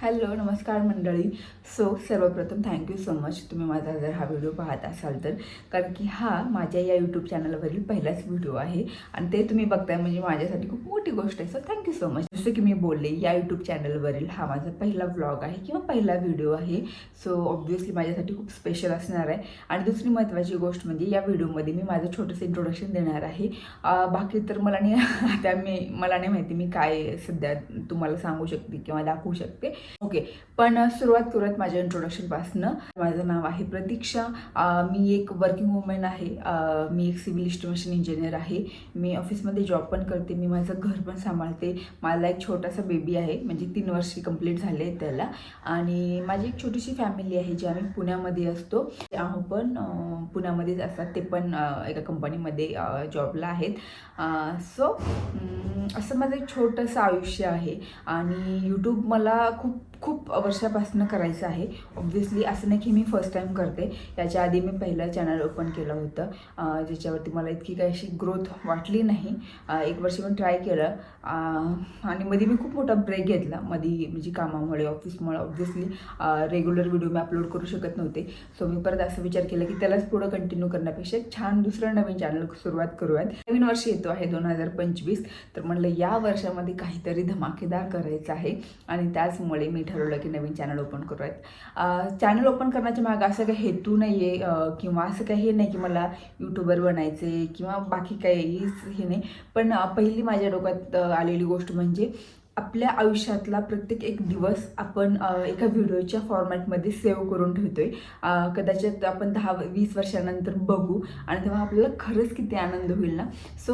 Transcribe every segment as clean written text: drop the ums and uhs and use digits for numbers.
Hello नमस्कार मंडळी. सर्वप्रथम थँक्यू सो मच तुम्ही माझा जर हा व्हिडिओ पाहत असाल तर, कारण की हा माझ्या या यूट्यूब चॅनलवरील पहिलाच व्हिडिओ आहे आणि ते तुम्ही बघताय म्हणजे माझ्यासाठी खूप मोठी गोष्ट आहे. So thank you so much. जसं की मी बोलले, या यूट्यूब चॅनलवरील हा माझा पहिला व्लॉग आहे किंवा पहिला व्हिडिओ आहे. सो ऑब्व्हियसली माझ्यासाठी खूप स्पेशल असणार आहे. आणि दुसरी महत्त्वाची गोष्ट म्हणजे या व्हिडिओमध्ये मी माझं छोटंसं इंट्रोडक्शन देणार आहे. बाकी तर मला नाही माहिती मी काय सध्या तुम्हाला सांगू शकते किंवा दाखवू शकते. ओके, पण सुरुवात करूयात माझ्या इंट्रोडक्शनपासनं. माझं नाव आहे प्रतीक्षा. मी एक वर्किंग वुमेन आहे. मी एक सिव्हिल इस्टिमेशन इंजिनियर आहे. मी ऑफिसमध्ये जॉब पण करते. मी माझं घर पण सांभाळते. मला एक छोटासा बेबी आहे, म्हणजे 3 वर्षे कंप्लीट झाले आहेत त्याला. आणि माझी एक छोटीशी फॅमिली आहे जी आम्ही पुण्यामध्ये असतो. आहो पण पुण्यामध्येच असतात ते पण एका कंपनीमध्ये जॉबला आहेत. असं माझं एक छोटंसं आयुष्य आहे. आणि यूट्यूब मला खूप खूप वर्षापासून करायचं आहे. ऑब्व्हियसली असं नाही की मी फर्स्ट टाईम करते. याच्या आधी मी पहिलं चॅनल ओपन केलं होतं, ज्याच्यावरती मला इतकी काही अशी ग्रोथ वाटली नाही. 1 वर्ष पण ट्राय केलं आणि मध्ये मी खूप मोठा ब्रेक घेतला म्हणजे कामामुळे, ऑफिसमुळे. ऑब्व्हियसली रेग्युलर व्हिडिओ मी अपलोड करू शकत नव्हते. सो मी परत असं विचार केला की त्यालाच पुढं कंटिन्यू करण्यापेक्षा एक छान दुसरं नवीन चॅनल सुरुवात करूयात. नवीन वर्ष येतो आहे 2025. तर म्हणलं या वर्षामध्ये काहीतरी धमाकेदार करायचं आहे आणि त्याचमुळे मी ठरवलं की नवीन चॅनल ओपन करूयात. चॅनल ओपन करण्याच्या मागं असं काही हेतू नाही आहे किंवा असं काही हे नाही की मला यूट्यूबर बनायचे किंवा बाकी काही हे नाही. पण पहिली माझ्या डोक्यात आलेली गोष्ट म्हणजे आपल्या आयुष्यातला प्रत्येक एक दिवस आपण एका व्हिडिओच्या फॉर्मॅटमध्ये सेव्ह करून ठेवतोय. कदाचित आपण 10-20 वर्षानंतर बघू आणि तेव्हा आपल्याला खरंच किती आनंद होईल ना. सो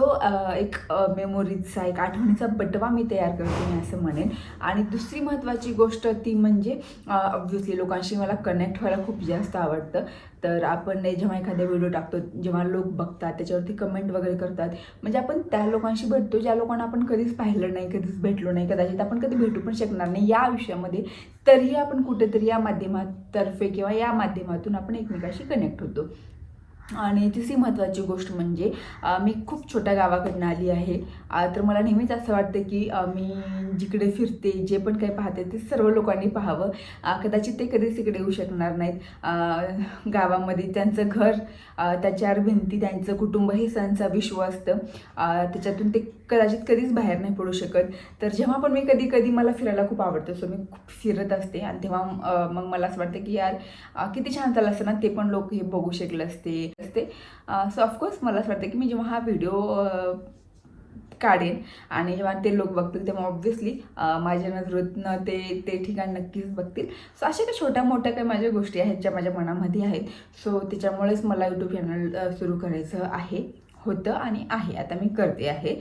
एक मेमोरीजचा, एक आठवणीचा बटवा मी तयार करते, मी असं म्हणेन. आणि दुसरी महत्त्वाची गोष्ट ती म्हणजे ऑब्व्हियसली लोकांशी मला कनेक्ट व्हायला खूप जास्त आवडतं. तर आपण जेव्हा एखादा व्हिडिओ टाकतो, जेव्हा लोक बघतात, त्याच्यावरती कमेंट वगैरे करतात, म्हणजे आपण त्या लोकांशी भेटतो ज्या लोकांना आपण कधीच पाहिलं नाही, कधीच भेटलो नाही, कदाचित आपण कधी भेटू पण शकणार नाही या आयुष्यामध्ये. तरीही आपण कुठेतरी या माध्यमातर्फे किंवा या माध्यमातून आपण एकमेकाशी कनेक्ट होतो. आणि तिसरी महत्त्वाची गोष्ट म्हणजे मी खूप छोट्या गावाकडनं आली आहे. तर मला नेहमीच असं वाटतं की मी जिकडे फिरते, जे पण काही पाहते ते सर्व लोकांनी पाहावं. कदाचित ते कधीच इकडे येऊ शकणार नाहीत. गावामध्ये त्यांचं घर, त्या 4 भिंती, त्यांचं कुटुंब हे त्यांचं विश्व असतं. त्याच्यातून ते कदाचित कधीच बाहेर नाही पडू शकत. तर जेव्हा पण मी कधी मला फिरायला खूप आवडतं, सो मी खूप फिरत असते. आणि तेव्हा मग मला असं वाटतं की यार किती छान झालं असतं ना, ते पण लोक हे बघू शकले असते. सो ऑफकोर्स मला असं वाटतं की मी जेव्हा हा व्हिडिओ काढेन आणि जेव्हा ते लोक बघतील तेव्हा ऑब्व्हियसली माझ्या नजरेतनं ते ठिकाण नक्कीच बघतील. सो अशा काही छोट्या मोठ्या काही माझ्या गोष्टी आहेत ज्या माझ्या मनामध्ये आहेत. सो त्याच्यामुळेच मला यूट्यूब चॅनल सुरू करायचं होतं आणि आहे, आता मी करते आहे.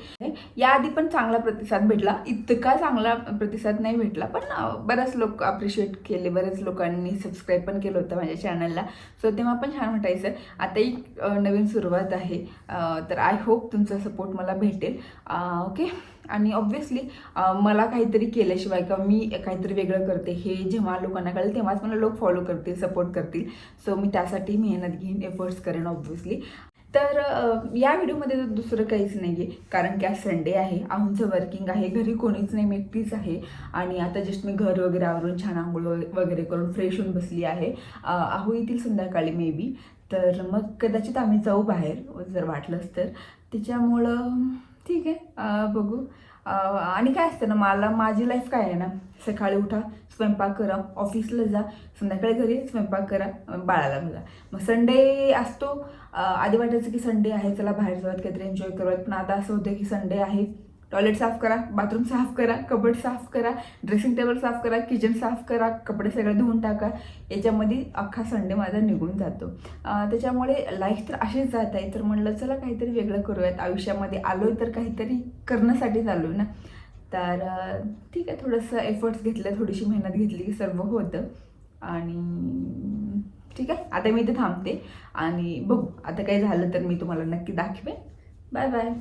याआधी पण चांगला प्रतिसाद भेटला, इतका चांगला प्रतिसाद नाही भेटला, पण बरेच लोक अप्रिशिएट केले, बरेच लोकांनी सबस्क्राईब पण केलं होतं माझ्या चॅनलला. सो तेव्हा पण छान वाटायचं. आता एक नवीन सुरुवात आहे. तर आय होप तुमचा सपोर्ट मला भेटेल. ओके. आणि ऑब्व्हियसली मला काहीतरी केल्याशिवाय किंवा मी काहीतरी वेगळं करते हे जेव्हा लोकांना कळेल तेव्हाच मला लोक फॉलो करतील, सपोर्ट करतील. सो मी त्यासाठी मेहनत घेईन, एफर्ट्स करेन ऑब्व्हियसली. तर या व्हिडिओमध्ये तर दुसरं काहीच नाही आहे, कारण की आज संडे आहे, आमचं वर्किंग आहे, घरी कोणीच नाही, मी एकटीच आहे. आणि आता जस्ट मी घर वगैरे आवरून छान आंघोळ वगैरे करून फ्रेश होऊन बसली आहे. आहू येतील संध्याकाळी मे बी. तर मग कदाचित आम्ही जाऊ बाहेर जर वाटलंच तर. त्याच्यामुळं ठीक आहे, बघू. आणि काय असतं ना, माझी लाईफ काय आहे ना, सकाळी उठा, स्वयंपाक करा, ऑफिसला जा, संध्याकाळी घरी स्वयंपाक करा, बाळाला बघा. मग संडे असतो, आधी वाटायचं की संडे आहे, चला बाहेर जाऊयात, काहीतरी एन्जॉय करूयात. पण आता असं होतं की संडे आहे, टॉयलेट साफ करा, बाथरूम साफ करा, कबड साफ करा, ड्रेसिंग टेबल साफ करा, किचन साफ करा, कपडे सगळे धुवून टाका. याच्यामध्ये अख्खा संडे माझा निघून जातो. त्याच्यामुळे लाईफ तर अशीच जात आहे. तर म्हणलं चला काहीतरी वेगळं करूयात, आयुष्यामध्ये आलोय तर काहीतरी करण्यासाठी चालू ना. तर ठीक आहे, थोडंसं एफर्ट्स घेतलं, थोडीशी मेहनत घेतली की सर्व होतं. आणि ठीक आहे, आता मी इथे थांबते आणि बघू आता काही झालं तर मी तुम्हाला नक्की दाखवेन. Bye bye.